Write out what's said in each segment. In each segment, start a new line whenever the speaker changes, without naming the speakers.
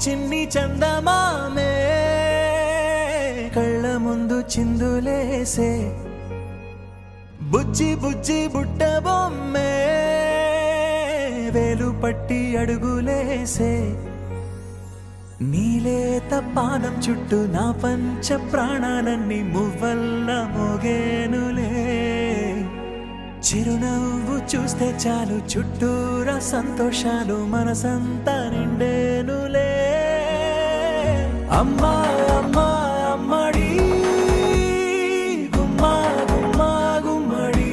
చిన్ని చందమామే కళ్ళ ముందు చిందులేసే బుజ్జి బుజ్జి బుట్ట బొమ్మే వేలు పట్టి అడుగులేసే నీలేత పానం చుట్టూ నా పంచ ప్రాణాలన్నీ మువ్వల్ల మోగేనులే చిరునవ్వు చూస్తే చాలు చుట్టూరా సంతోషాలు మనసంతా నిండేనులే అమ్మా అమ్మా అమ్మడి గుమ్మా గుమ్మా గుమ్మడి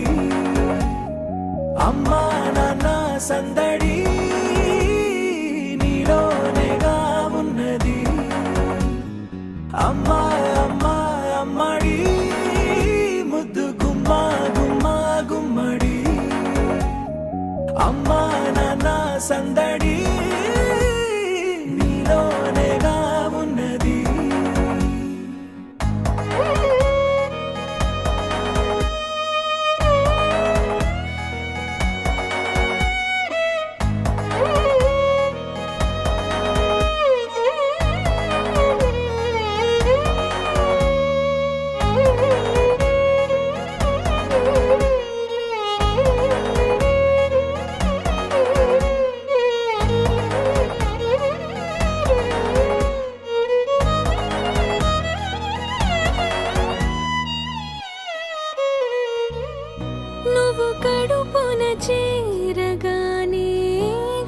అమ్మా నాన్న సందడి నీలోనేగా ఉన్నది అమ్మా అమ్మా అమ్మడి ముద్దు గుమ్మా గుమ్మా గుమ్మడి అమ్మా నాన్న సందడి నీలోనేగా ఉన్నది
నువ్వు కడుపున చేరగానే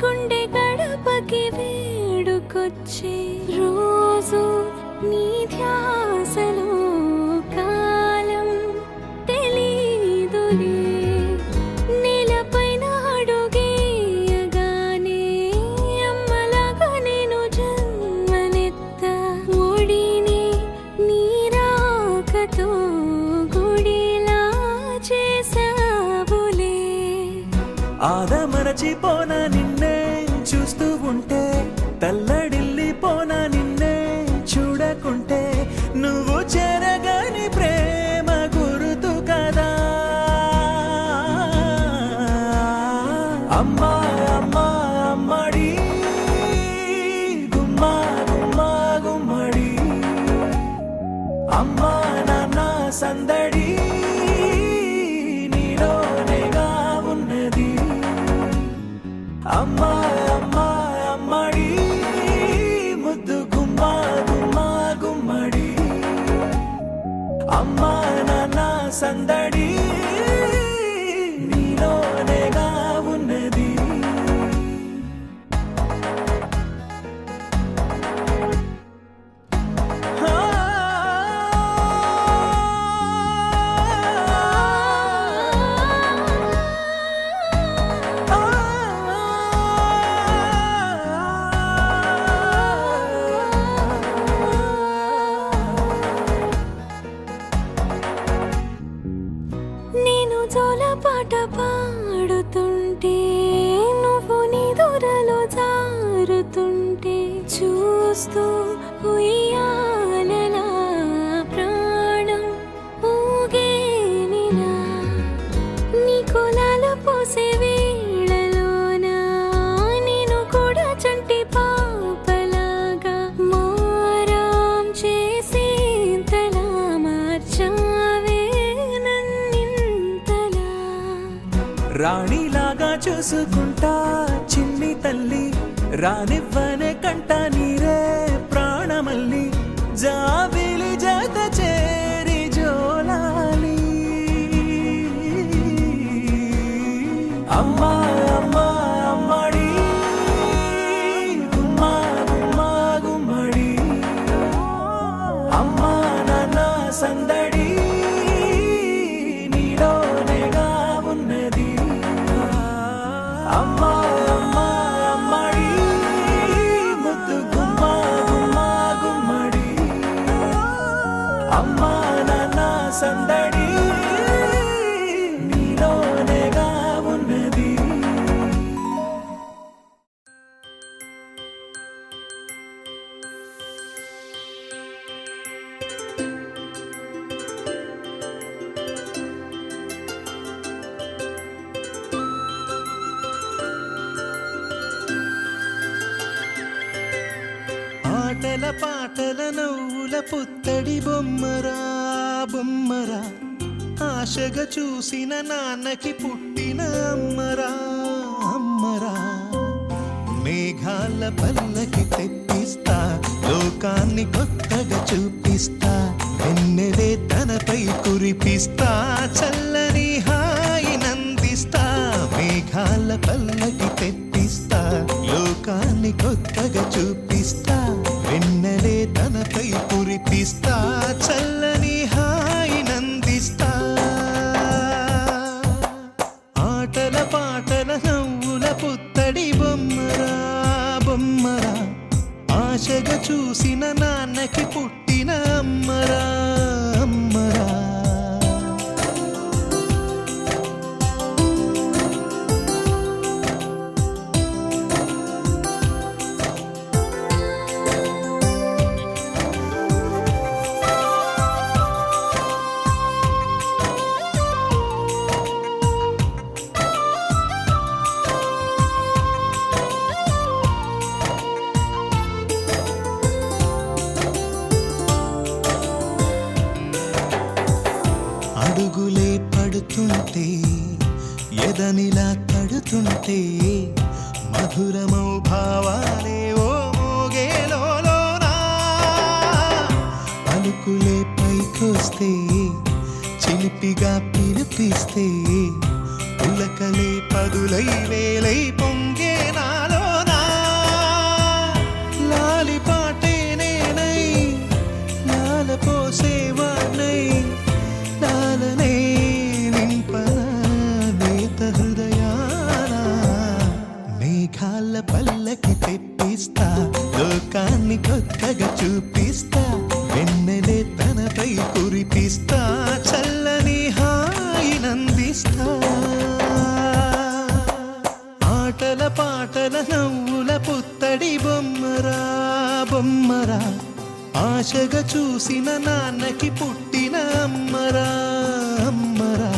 గుండె గడపకి వేడుకొచ్చే రోజు నీ ధ్యాసలో కాలం తెలీదులే నేలపైన అడుగేయగానే అమ్మలాగా నేను జన్మనెత్త ఒడిని నీ రాకతో గుడిలా చేసావులే
ఆదమరచిపోనా నిన్నే చూస్తూ ఉంటే తల్లడిల్లిపోనా నిన్నే చూడకుంటే నువ్వు చెరగని ప్రేమ గుర్తు కదా అమ్మా అమ్మా అమ్మడి గుమ్మా గుమ్మా గుమ్మడి అమ్మా నాన్న సందడి నీలోనేగా ఉన్నది అమ్మా అమ్మా అమ్మడి ముద్దు గుమ్మా గుమ్మా గుమ్మడి అమ్మా నాన్న సందడి నీలోనేగా ఉన్నది
నేను జోలపాట పాడుతుంటే నువ్వు నిదురలో జారుతుంటే చూస్తూ ఉయ్యాలలా ప్రాణం ఊగేనిలా నీ కులాల పోసే వేళలోన నేను కూడా చంటి పాపలాగా మారాం చేసేంతలా మార్చావే నన్నింతలా
రాణిలాగా చూసుకుంటా చిన్ని తల్లి రానివ్వనే కంట నీరే ప్రాణమల్లి జాబిలి జత చేరి జోలాలి అమ్మా అమ్మా అమ్మడి గుమ్మా గుమ్మా గుమ్మడి అమ్మా నాన్న సందడి నీలోనేగా ఉన్నది అమ్మా అమ్మా అమ్మడి ముద్దు గుమ్మా
ఆటల పాటల నవ్వుల పుత్తడి బొమ్మరా బొమ్మరా ఆశగా చూసిన నాన్నకి పుట్టిన అమ్మరా అమ్మరా మేఘాల పల్లకి తెప్పిస్తా లోకాన్ని కొత్తగా చూపిస్తా వెన్నెలే తనపై కురిపిస్తా చల్లని హాయి నందిస్తా మేఘాల పల్లకి తెప్పిస్తా లోకాన్ని కొత్తగా చూపిస్తా వెన్నెలే తనపై కురిపిస్తా చల్లని హాయి నందిస్తా ఆటల పాటల నవ్వుల పుత్తడి బొమ్మరా బొమ్మరా ఆశగా చూసిన నాన్నకి పుట్టిన అమ్మరా అమ్మరా అడుగులే పడుతుంటే ఎదనిలా తడుతుంటే మధురమౌ భావాలే ఓ మోగేలోనా పలుకులే పైకొస్తే చిలిపిగా పిలిపిస్తే పులకలే పదులై వేలై పొంగే నాలోనా లాలి పాటే నేనై లాల పోసేవాణ్ణై లాలనే నింపన నేత హృదయాన మేఘాల పల్లకి తెప్పిస్తా లోకాన్ని కొత్తగా చూపిస్తా వెన్నెలే తనపై కురిపిస్తా చల్లని హాయి నందిస్తా ఆటల పాటల నవ్వుల పుత్తడి బొమ్మరా బొమ్మరా ఆశగా చూసిన నాన్నకి పుట్టిన అమ్మరా అమ్మరా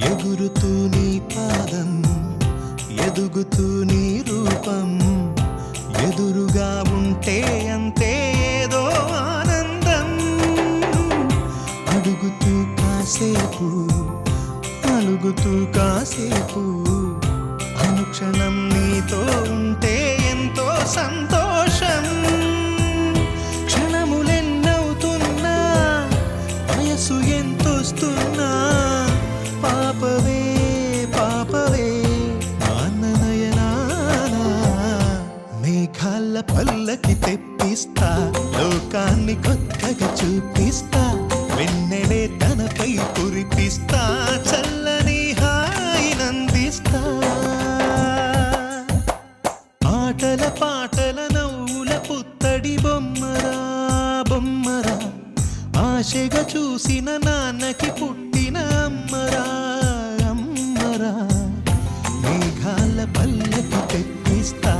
ఎగురుతూ నీ పాదం ఎదుగుతూ నీ రూపం ఎదురుగా ఉంటే అంతే ఏదో ఆనందం అడుగుతూ కాసేపు అలుగుతూ కాసేపు అనుక్షణం నీతో ఉంటే ఎంతో సంతోషం క్షణములెన్నవుతున్నా వయసు ఎంతొస్తున్నా పాపవే పాపవే నాన్ననయనానా మేఘాల పల్లకి తెప్పిస్తా లోకాన్ని కొత్తగా చూపిస్తా వెన్నెలే తనపై కురిపిస్తా చల్లని హాయి నందిస్తా ఆటల పాటల నవ్వుల పుత్తడి బొమ్మరా బొమ్మరా ఆశగా చూసిన నాన్నకి పుట్టిన అమ్మరా అమ్మరా మేఘాల పల్లకి తెప్పిస్తా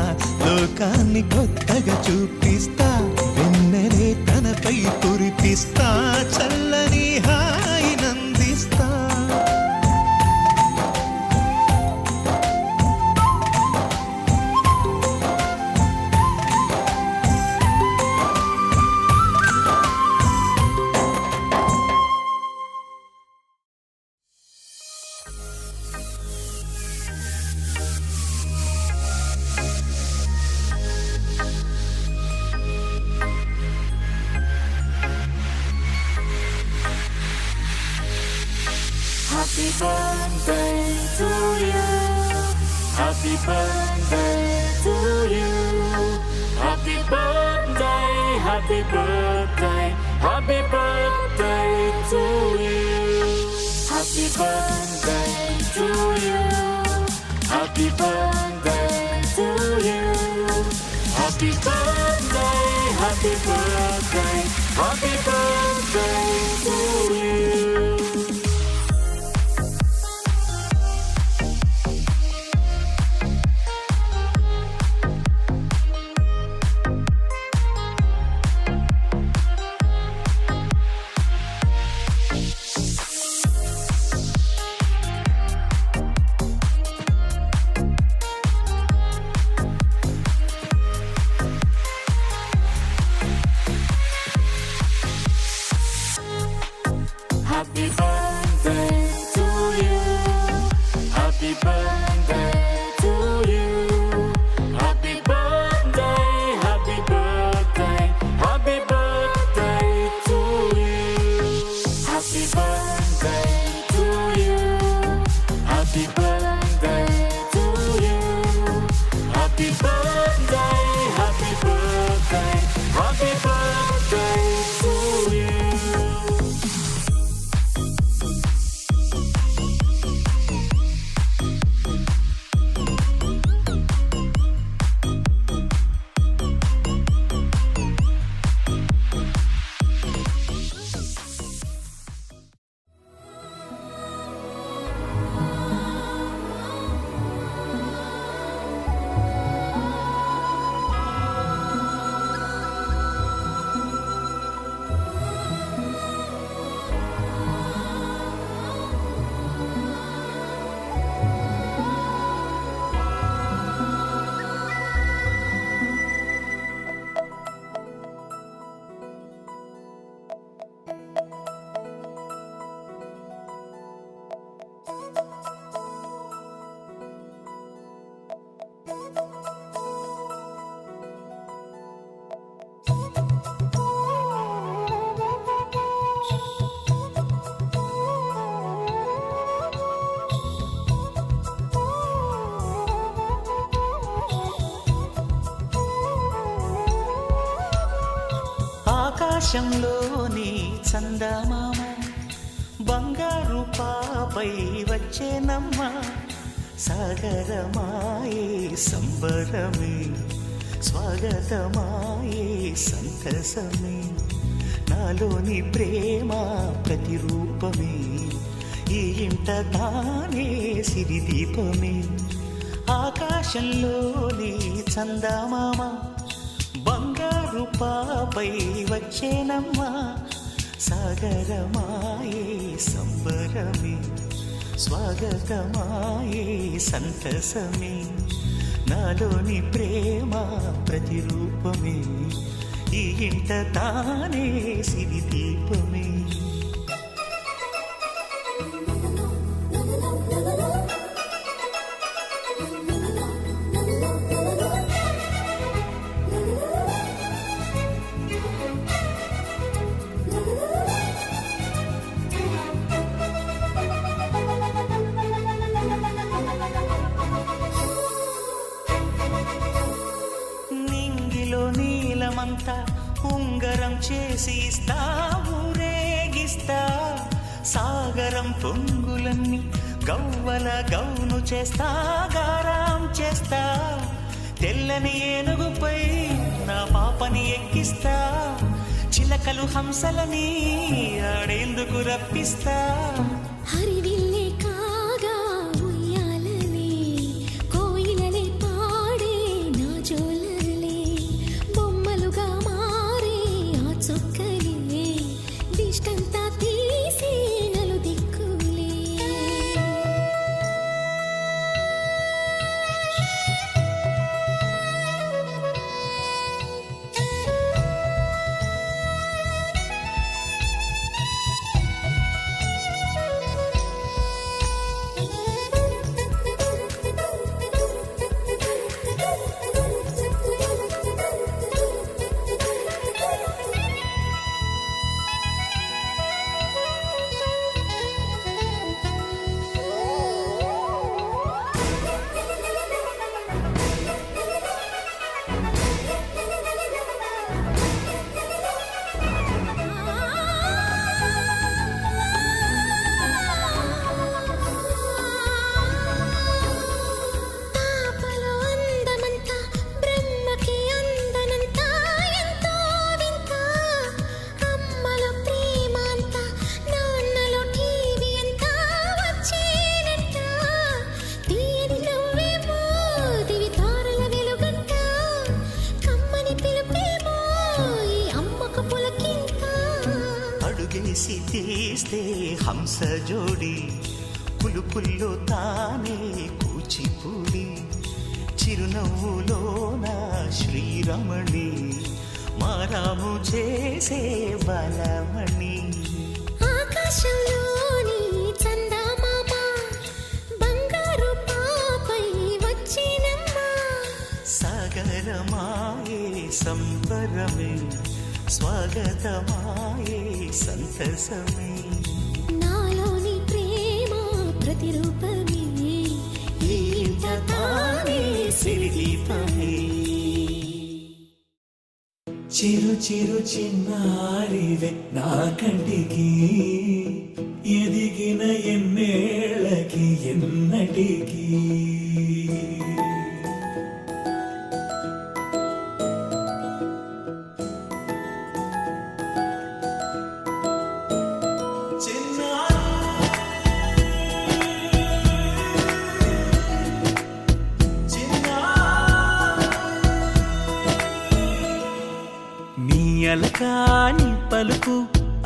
లోకాన్ని కొత్తగా చూపిస్తా వెన్నెలే తనపై కురిపిస్తా చల్లని హాయి నందిస్తా
Happy birthday to you. Happy birthday to you. Happy birthday, happy birthday, happy birthday to you. Happy birthday to you. Happy birthday to you. Happy birthday, happy birthday, happy birthday to you. Happy birthday to you. Happy birthday to you. Happy birthday, happy birthday, happy birthday to you. Happy birthday to you. Happy birthday to you. Happy birthday, happy birthday, happy birthday to you.
ఆకాశంలోని చందమామ బంగారు పాపై వచ్చేనమ్మ సాగరమాయే సంబరమే స్వాగతమాయే సంతసమే నాలోని ప్రేమ ప్రతిరూపమే ఈ ఇంట తానే సిరిదీపమే ఆకాశంలోని చందమామ బంగారు పాపై వచ్చేనమ్మా సాగరమాయే సంబరమే స్వాగతమాయే సంతసమే నాలోని ప్రేమ ప్రతిరూపమే ఈ ఇంట తానే సిరిదీపమే నీలమంతా ఉంగరం చేసి ఇస్తా ఊరేగిస్తా సాగరం పొంగులన్నీ గవ్వల గౌను చేస్తా గారాం చేస్తా తెల్లని ఏనుగుపై నా పాపని ఎక్కిస్తా చిలకలు హంసలని ఆడేందుకు రప్పిస్తా
హరివిల్లే కాగా ఉయ్యాలలే కోయిలలే పాడే నా జోలలే బొమ్మలుగా మారే ఆ చొక్కలే దిష్టంతా తీసి నలు దిక్కులే
ఒడిసి తీస్తే హంస జోడి పులుపుల్లో తానే కూచిపూడి చిరునవ్వులోన శ్రీరమణి మారాము చేసే బలమణి
ఆకాశంలోని చందమామ బంగారు పాపై వచ్చినమ్మా
సాగరమాయే సంబరమే స్వాగతమాయే సంతసమే
నాలోని ప్రేమ ప్రతిరూపమే
ఈ ఇంట తానే సిరిదీపమే
చిరు చిరు చిన్నారివే నా కంటికి ఎదిగిన ఎన్నేళ్ళకి ఎన్నటికి అలకాని పలుకు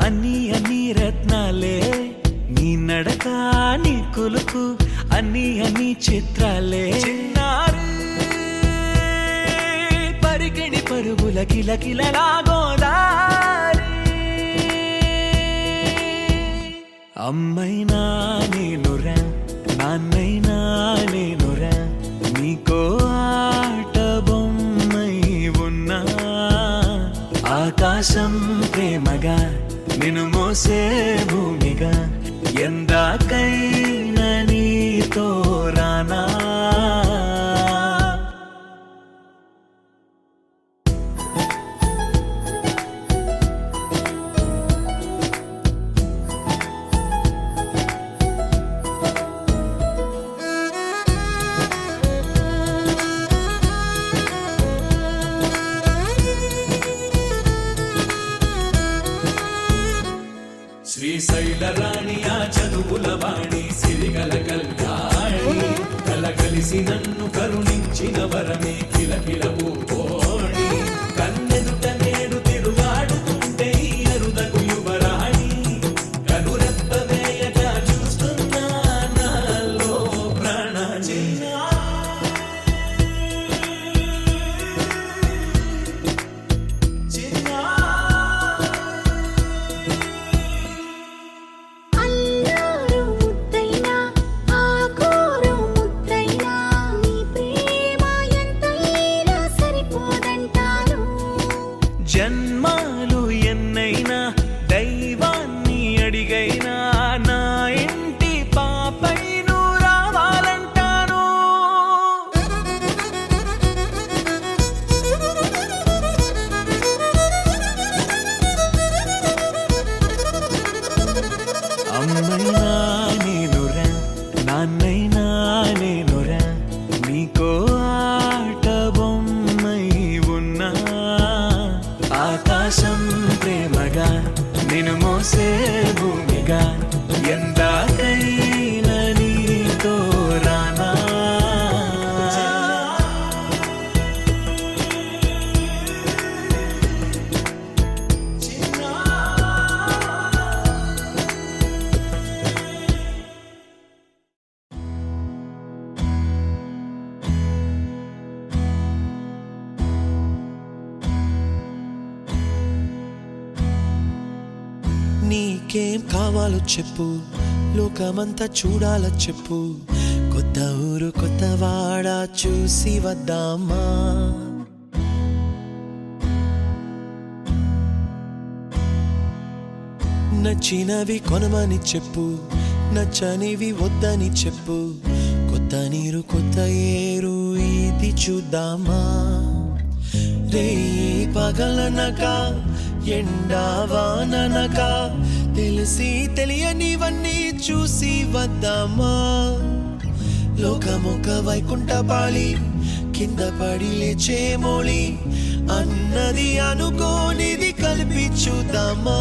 అన్ని అన్ని రత్నాలే నీ నడక నీ కులుకు అన్ని అన్ని చిత్రాలే చిన్నారు పరికిణి పరుగుల కిలకిలలాగోదారి అమ్మైనా నేనురా నాన్నైనా నేనురా నీకో ఆట బొమ్మై ఉన్నా ఆకాశం ప్రేమగా నిన్ను మోసే భూమిగా ఎందాకైనా నీతో రానా శ్రీశైల రాణి ఆ చదువుల వాణి సిరిగల కళ్యాణి కలగలిసి నన్ను కరుణించిన వరమే కిలకిల పూకోణి కన్నెదుట నేడు తిరుగాడుతుంటే అరుదకు యువరాణి కనురెప్ప వేయగా చూస్తున్నా నాలో ప్రాణ
అల్లారు ముద్దైనా ఆకోరు ముద్దైనా నీ ప్రేమ ఎంతైనా సరిపోదంటాను
జన్మాలు ఎన్నైనా దైవాన్ని అడిగైనా నా ఇంటి పాపై నువ్వు రావాలంటాను అమ్మైనా నేనురా నాన్నైనా నేనురా నీకో ఆట బొమ్మై ఉన్నా ఆకాశం ప్రేమగా నిన్ను మోసే భూమిగా ఎందాకైనా నీతో రానా
నీకేం కావాలో చెప్పు లోకమంతా చూడాల చెప్పు కొత్త ఊరు కొత్త వాడ చూసి వద్దామా నచ్చినవి కొనమని చెప్పు నచ్చనివి వద్దని చెప్పు కొత్త నీరు కొత్త ఏరు ఇది చూద్దామా రే పగలనక ఎండావాననక తెలిసి తెలియనివన్నీ చూసి వద్దామా లోకమొక వైకుంఠపాళి కింద పడి లేచే మోళి అన్నది అనుకోనిది కలిపి చూద్దామా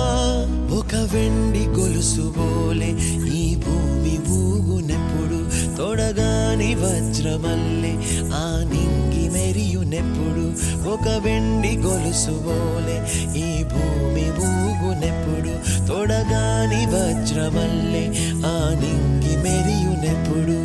ఒక వెండి గొలుసు బోలే ఈ భూమి ఊగునెప్పుడు తొడగాని వజ్రమల్లే ఆ నింగి మెరియునెప్పుడు ఒక వెండి గొలుసు బోలే ఈ భూమి ఊగునెప్పుడు తొడగా వజ్రమల్లె ఆ నింగి మెరియునెప్పుడు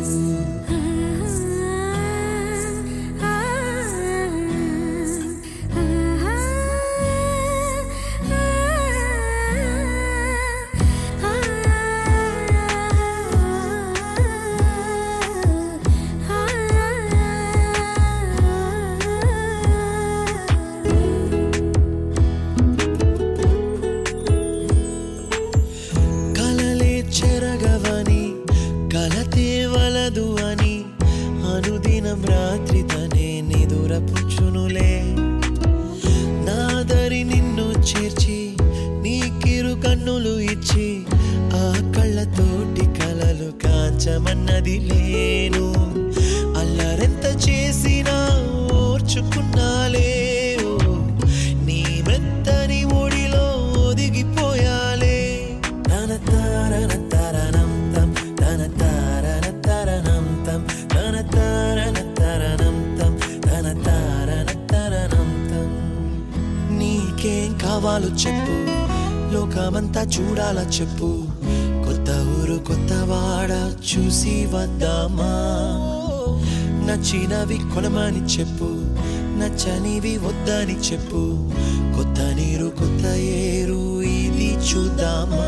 కలలే చెరగవని కలతే వలదు అని అనుదినం రాత్రి తనే నిదురపుచ్చునులే నాదరి నిన్ను చేర్చి నీకిరు కన్నులు ఇచ్చి ఆ కళ్ళతోటి కలలు కాంచమన్నది లేను అల్లరెంత చేసినా ఓర్చుకున్నాలే ఓ, నీ మెత్తని ఒడిలో ఒదిగిపోయాలే తన తారన తరణం తం తన తారన తరణం తం తన తారన తరణం తం తన తారన తరణం తం నీకేం కావాలో చెప్పు లోకమంతా చూడాల చెప్పు కొత్త ఊరు కొత్త వాడ చూసి వద్దామా నచ్చినవి కొనమని చెప్పు నచ్చనివి వద్దని చెప్పు కొత్త నీరు కొత్త ఏరు ఇది చూద్దామా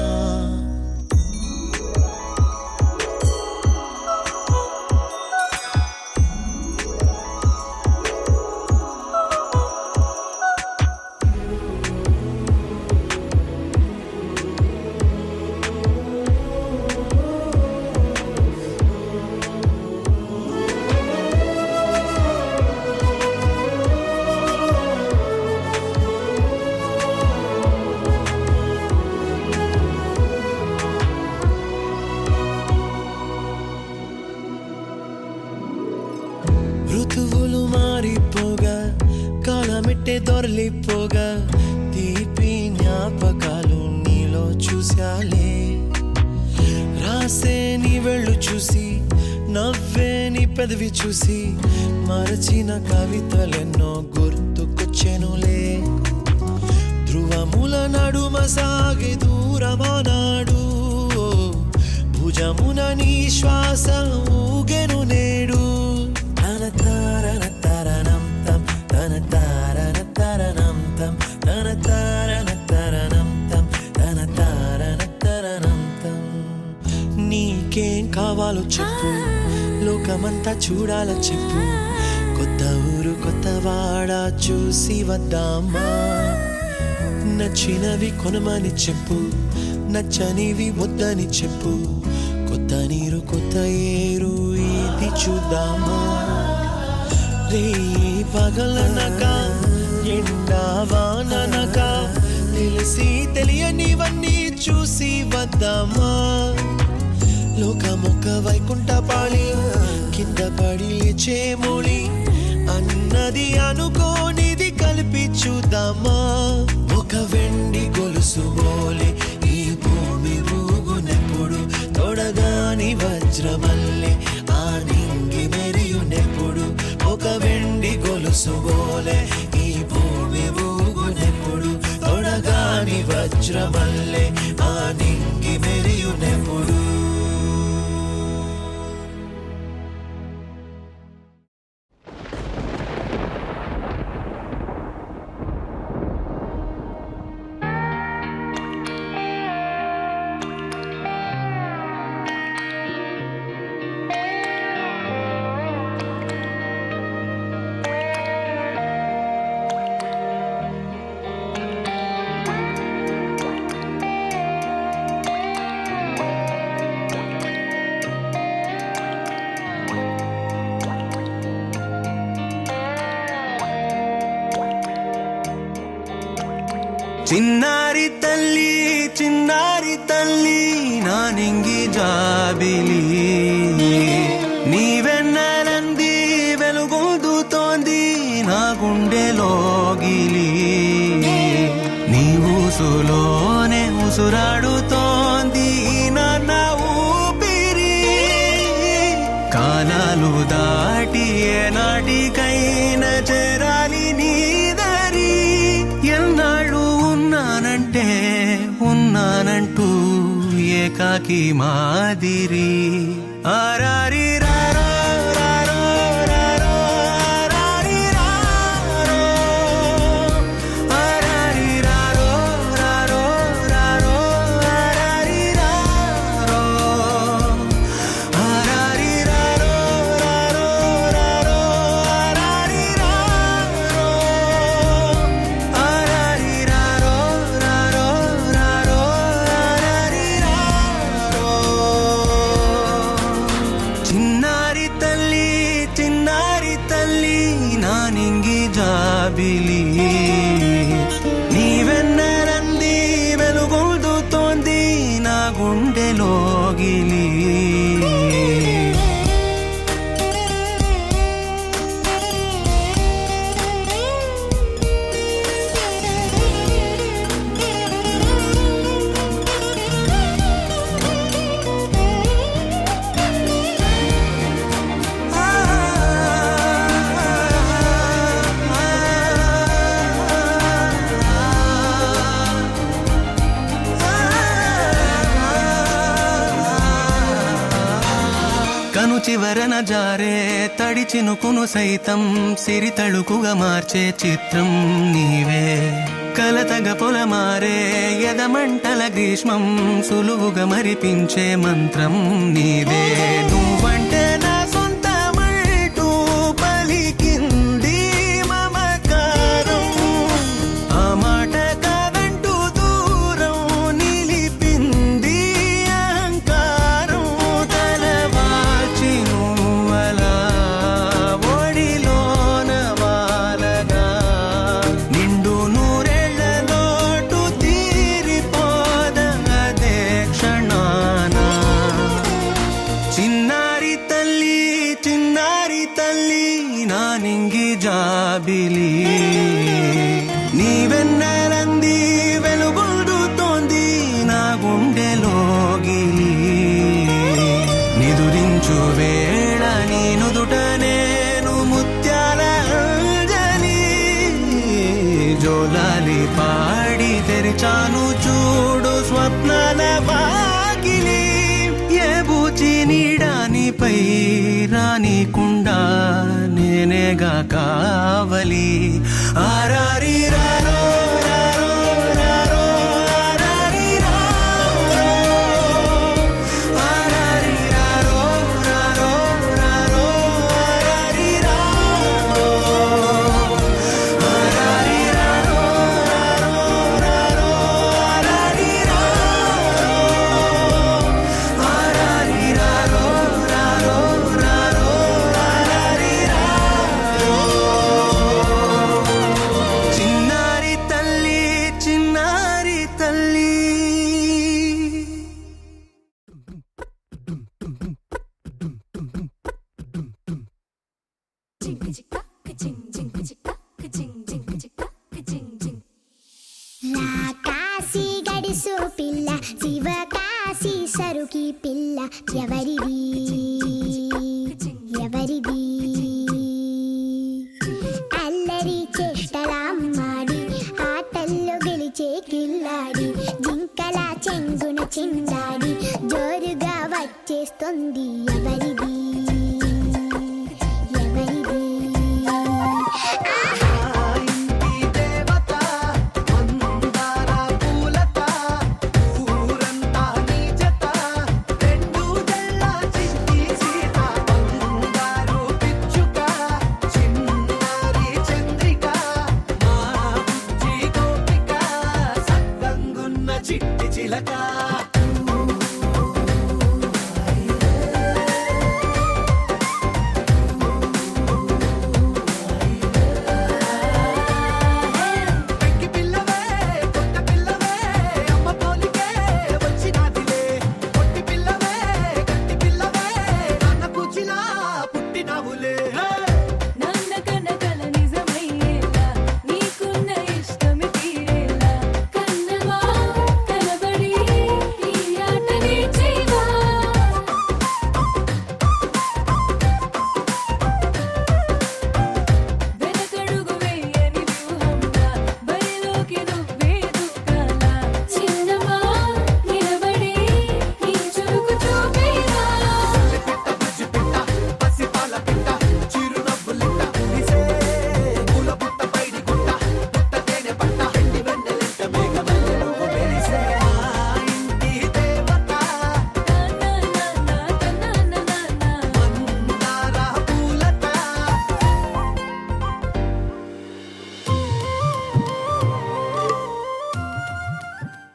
ఋతువులు మారిపోగా కాలమిట్టే దొరలిపోగా తీపి జ్ఞాపకాలు నీలో చూశాలే రాసే నీ వెళ్ళు చూసి నవ్వే నీ పెదవి చూసి మరచిన కవితలెన్నో గుర్తుకొచ్చెనులే ధ్రువముల నడుమ సాగే దూరమానాడు భుజమున నీ శ్వాస ఊగెను నేడు తన తారన తరణం తం తన తారన తరణం తం తన తారన తరణం తం తన తారన తరణం తం నీకేం కావాలో చెప్పు లోకమంతా చూడాల చెప్పు కొత్త ఊరు కొత్త వాడ చూసి వద్దామా నచ్చినవి కొనమని చెప్పు నచ్చనివి వద్దని చెప్పు కొత్త నీరు కొత్త ఏరు ఇది చూద్దామా రే పగలనక ఎండా వాననక తెలిసి తెలియనివన్నీ చూసి వద్దామా లోకమొక్క వైకుంఠపాళి కింద పడి లేచే మోళి అన్నది అనుకోనిది కలిపి చూద్దామా ఒక వెండి గొలుసు బోలే ఈ భూమి ఊగునెప్పుడు తొడగాని వజ్రమల్లె ఆ నింగి మెరియునెప్పుడు ఒక వెండి గొలుసు బోలే ఈ భూమి ఊగునెప్పుడు తొడగాని వజ్రమల్లె ఆ నింగి మెరియునెప్పుడు
చిన్నారి తల్లి నా నింగి జాబిలి నీవెన్నెలంది వెలుగొందుతోంది నా గుండెలోగిలి నీ ఊసులోనే ఉసురాడుతోంది నా ఊపిరి కాలాలు దాటి ఏనాటికైనా చేరాలి నీ దరి ఎన్నాళ్ళు ఉన్నానంటూ ఏకాకి మాదిరి ఆరారి రారో రారో రారో ఆరారి రారో ఆరారి రారో రారో రారో ఆరారి రారో ఆరారి రారో రారో రారో ఆరారి రారో ఆరారి రారో రారో రారో ఆరారి రారో చిన్నారి తల్లి నా నింగి జాబిలి నీవెన్నరంది వెలుగొందుతోంది నా గుండెలోగిలి కను చివరన జారే తడి చినుకును సైతం సిరి తళుకుగా మార్చే చిత్రం నీవే కలతగ పొలమారే ఎదమంటల గ్రీష్మం సులువుగా మరిపించే మంత్రం నీదే నువ్వంటే నా సొంతమంటూ పలికింది మమకారం ఆ మాట కాదంటూ దూరం నిలిపింది అహంకారం తలవాచి నువ్వలా ఒడిలోన వాలగా నిండు నూరేళ్ల లోటు తీరిపోదదే క్షణాన చిన్నారి తల్లి నా నింగి జాబిలి నీవెన్నరంది వెలుగొందుతోంది నా గుండెలోగిలి నిదురించు వేళ నీ నుదుట నేను ముత్యాల అంజలి జోలాలి పాడి తెరిచాను చూడు స్వప్నాల వాకిలి ఏ బూచి నీడానిపై రానికుండా నేనేగా కావలి ఆరారి రారో రారో రారో ఆరారి రారో ఆరారి రారో రారో రారో ఆరారి రారో ఆరారి రారో రారో రారో ఆరారి రారో ఆరారి రారో రారో రారో ఆరారి రారో చిన్నారి తల్లి
కాశీ గడిసు పిల్ల శివ కాశీ సరుకి పిల్ల ఎవరిది అల్లరి చేష్టలామ్మాడి ఆటల్లో గెలిచే కిల్లాడి జింకల చెంగున చిందాడి జోరుగా వచ్చేస్తుంది ఎవరిది
చిట్టి చిలక